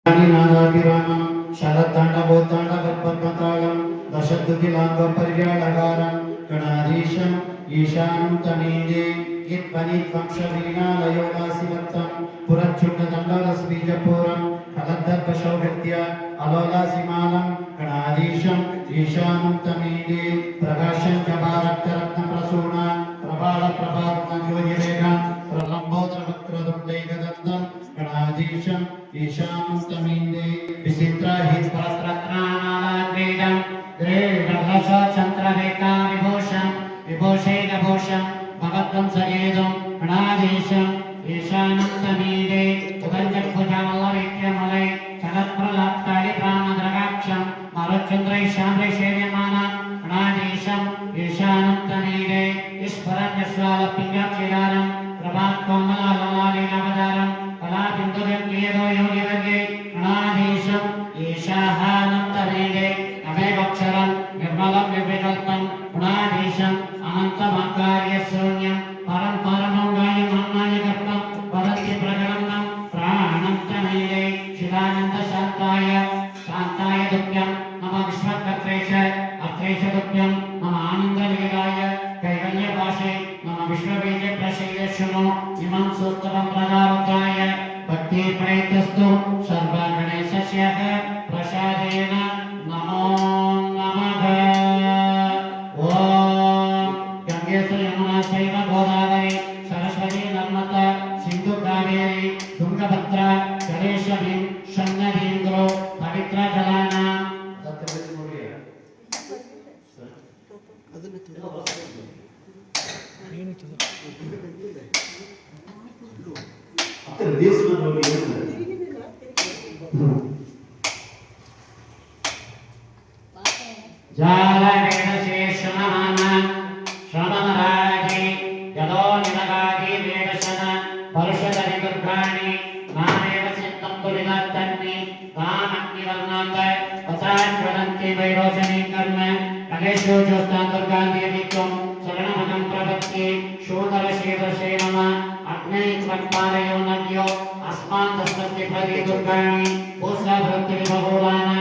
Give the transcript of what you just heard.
नादाभिरामं शरत्ताण्डवोत्ताण्डवत्पद्मतालं दशद्युतिलाङ्गपर्यालकारं गणाधीशम् ईशानं तमीन्दे यद्वनिध्वंसवीणालयोलासिवत्तं पुरच्छुण्डदण्डरसबीजपूरं फलद्धर्भशौभृत्य अलोलासिमालं गणाधीशम् ईशानं तमीन्दे प्रकाशं च भारतरत्नप्रसून प्रबालप्रभातज्योतिरेखां प्रलम्बोत्रवक्त्रदुण्डैकदत्तं गणाधीशम् ईशानं तमीन्दे विचित्रहित परस्त्रत्नानाद्वेदं ग्रेडलशचन्द्ररेखा विभूषं विभूषैकभूषं भगवतं सगेदं गणाधीशम् ईशानं तमीन्दे उदञ्जभुजमल्लविक्यमलै चलत्प्रलाप्तादिप्राणद्रगाक्षं मरुच्चन्द्रैशाम्रेशेर्यमानं गणाधीशम् ईशानं तमीन्दे ईश्वरन्यस्वालपिङ्गक्षीरारं प्रभात्कोमलाललालीलावतारं कलाबिन्दुर्यज्ञेदो योगिवर्गे गणाधीशम् ईशानं तमीन्दे अमेवक्षरं निर्मलं निर्विकल्पं गणाधीशम् अनन्तमाकार्यशून्यं परं परमौगायमन्नायकर्तं वदन्ति प्रकरणं प्राणं तमीन्दे शिवानन्दशान्ताय शान्ताय दुःख्यं मम विश्वकर्त्रेश अत्रेश दुःख्यं मम आनन्दलीलाय कैवल्यपाशे मम विश्वबीजप्रसीद शृणु इमं सूत्रं प्रदारुद्धाय भक्ति प्रयतस्तु सर्वगणेशस्य प्रसादेन नमो नमः। ओम गंगेसु यमुना चैव गोदावरी सरस्वती नर्मदा सिंधु कावेरी तुंगभद्रा जलेशवी शन्नदीन्द्रो पवित्र जलानां जालवेदशेषणमाना श्रवणराजी यदो निमगादी वेदशन परुषदरि दुर्गाणि नामेव सिद्धं पुलिनर्तन्नि तामग्निवर्णान्त वसाज्वलन्ति वैरोचनी कर्म कलेषु ज्योत्स्ना दुर्गादेवीत्वं शरणमहं प्रपद्ये शूदरशीर्षे नमः अग्ने त्वत्पादयो नद्यो अस्मान् तस्मद्विपदि दुर्गाणि भूस्राभृत्तिर्बहुलाना